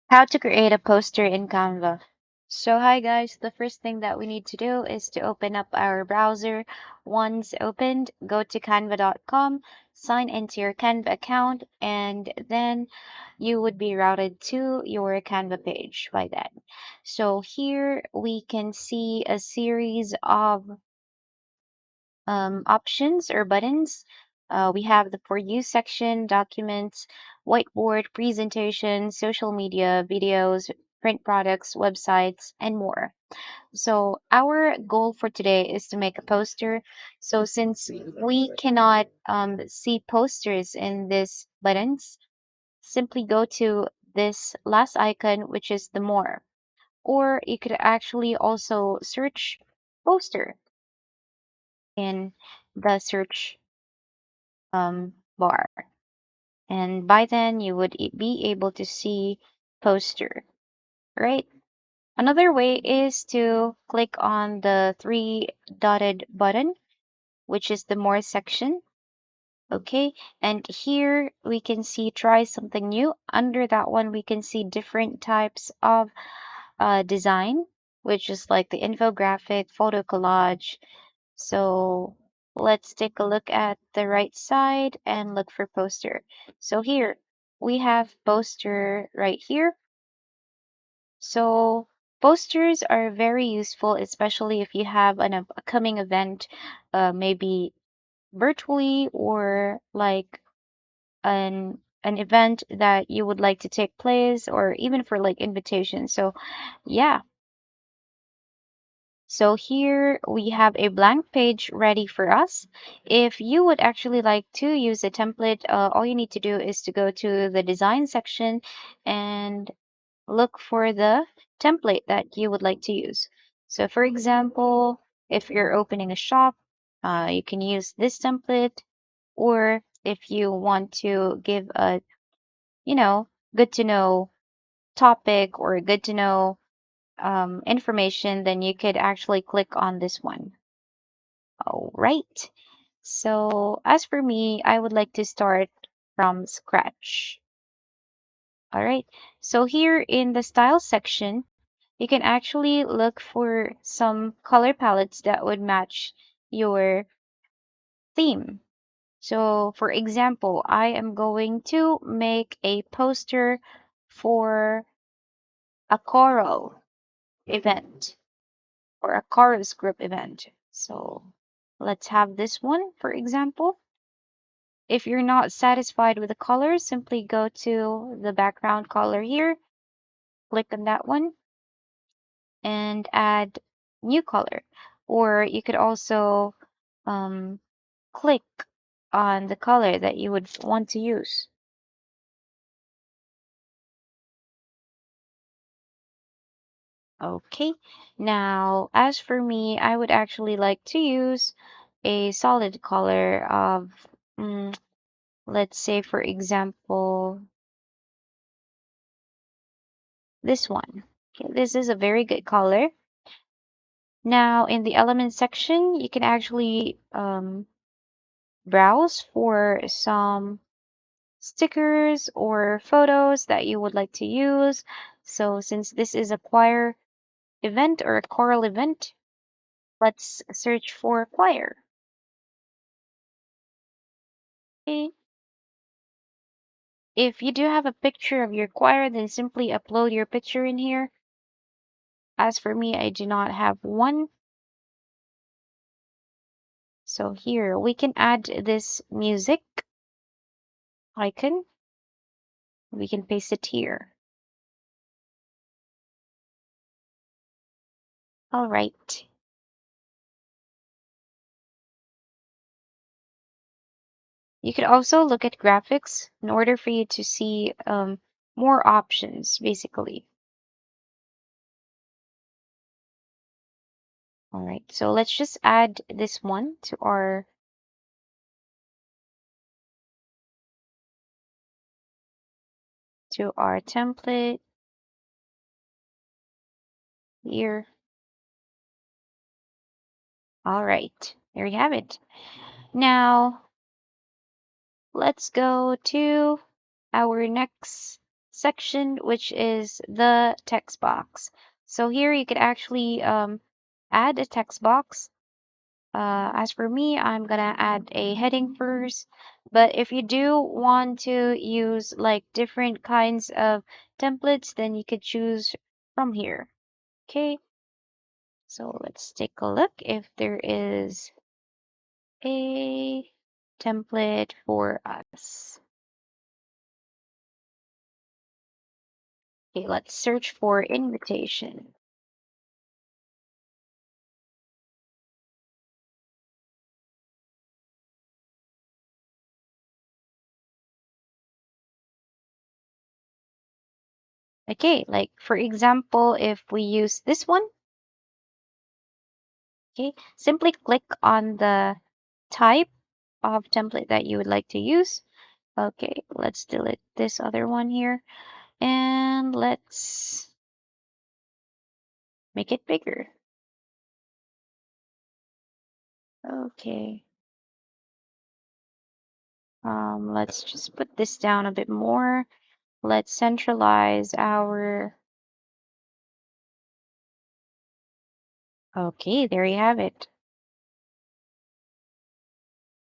How to create a poster in Canva. So hi guys, the first thing that we need to do is to open up our browser. Once opened, go to canva.com, sign into your Canva account, and then you would be routed to your Canva page by that. So here we can see a series of options or buttons. We have the For You section, documents, whiteboard, presentation, social media, videos, print products, websites, and more. So, our goal for today is to make a poster. So, since we cannot see posters in these buttons, simply go to this last icon, which is the More. Or you could actually also search poster in the search bar. And by then you would be able to see poster, right? Another way is to click on the three dotted button, which is the more section. Okay, and here we can see try something new. Under that one, we can see different types of design, which is like the infographic, photo collage. So let's take a look at the right side and look for poster. So here we have poster right here. So posters are very useful, especially if you have an upcoming event, maybe virtually or like an event that you would like to take place or even for like invitation. So yeah, so here we have a blank page ready for us. If you would actually like to use a template, all you need to do is to go to the design section and look for the template that you would like to use. So for example, if you're opening a shop, you can use this template, or if you want to give a, good to know topic or good to know information, then you could actually click on this one. All right. So as for me, I would like to start from scratch. All right. So here in the style section, you can actually look for some color palettes that would match your theme. So for example, I am going to make a poster for a choral event or a chorus group event. So let's have this one, for example. If you're not satisfied with the color, simply go to the background color here, click on that one, and add new color. Or you could also um, click on the color that you would want to use. Okay, now as for me, I would actually like to use a solid color of, mm, let's say, for example, this one. Okay, this is a very good color. Now, in the element section, you can actually browse for some stickers or photos that you would like to use. So, since this is a choir event or a choral event, let's search for choir. Okay. If you do have a picture of your choir, then simply upload your picture in here. As for me, I do not have one. So here we can add this music icon. We can paste it here. All right. You could also look at graphics in order for you to see more options, basically. All right, so let's just add this one to our template here. All right, there you have it. Now let's go to our next section, which is the text box. So here you could actually add a text box. As for me, I'm gonna add a heading first. But if you do want to use like different kinds of templates, then you could choose from here. Okay, so let's take a look if there is a template for us. Okay, let's search for invitation. Okay, like for example, if we use this one, okay, simply click on the type of template that you would like to use. Okay, let's delete this other one here and let's make it bigger. Okay, let's just put this down a bit more. Let's centralize our. Okay, there you have it.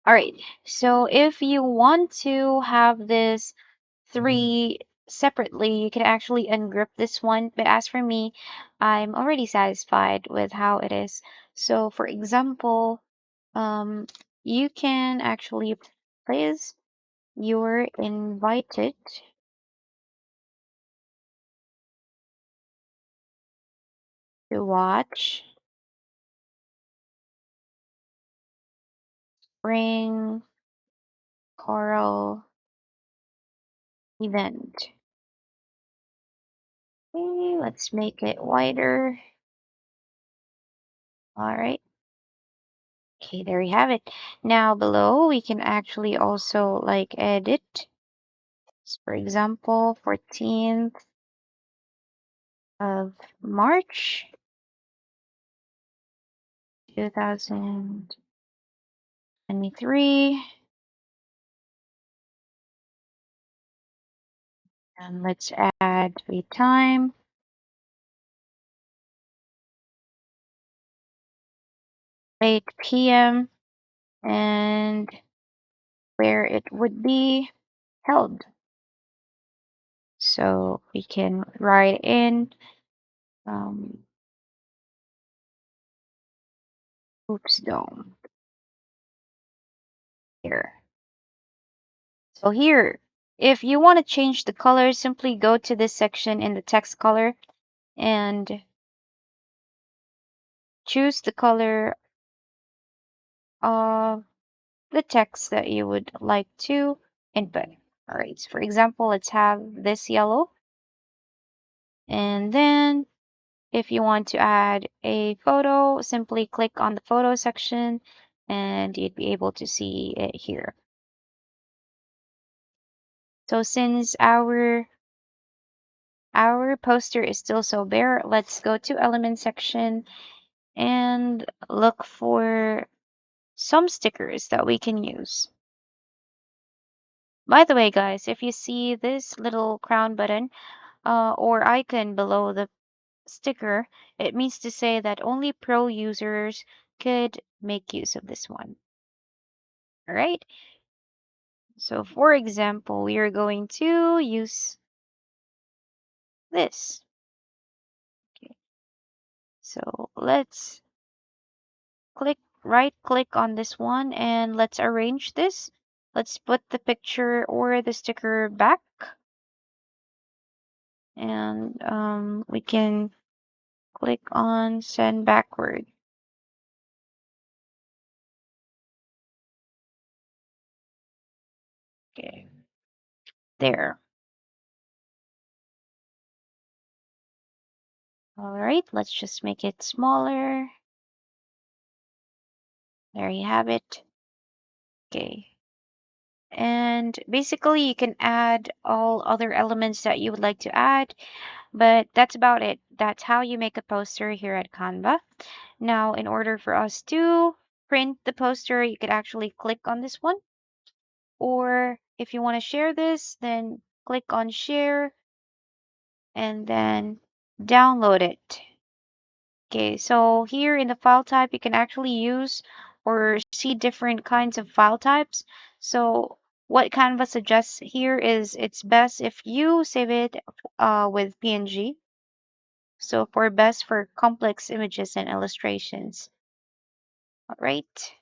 All right, so if you want to have this three separately, you can actually ungroup this one. But as for me, I'm already satisfied with how it is. So for example, um, you can actually place you're invited to watch spring choral event. Okay, let's make it wider. All right. Okay, there you have it. Now below, we can actually also like edit. So for example, 14th of March, 2023. And let's add a time, 8 p.m. and where it would be held. So we can write in um, Oops Dome here. So here, if you want to change the color, simply go to this section in the text color and choose the color of the text that you would like to input. All right, so for example, let's have this yellow. And then if you want to add a photo, simply click on the photo section and you'd be able to see it here. So since our poster is still so bare, let's go to element section and look for some stickers that we can use. By the way, guys, if you see this little crown button or icon below the sticker, it means to say that only pro users could make use of this one. All right. So for example, we are going to use this. Okay. So let's right click on this one and let's arrange this. Let's put the picture or the sticker back and we can click on send backward. Okay, there. All right, let's just make it smaller. There you have it. Okay. And basically, you can add all other elements that you would like to add, but that's about it. That's how you make a poster here at Canva. Now, in order for us to print the poster, you could actually click on this one. Or if you want to share this, then click on share. and then download it. Okay, so here in the file type, you can actually use or see different kinds of file types. So what Canva suggests here is it's best if you save it with PNG. So for best for complex images and illustrations. All right.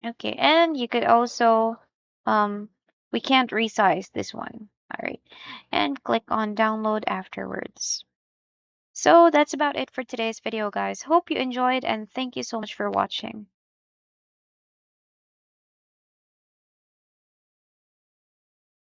Okay, and you could also, um, we can't resize this one. All right, and click on download afterwards. So that's about it for today's video, guys. Hope you enjoyed and thank you so much for watching.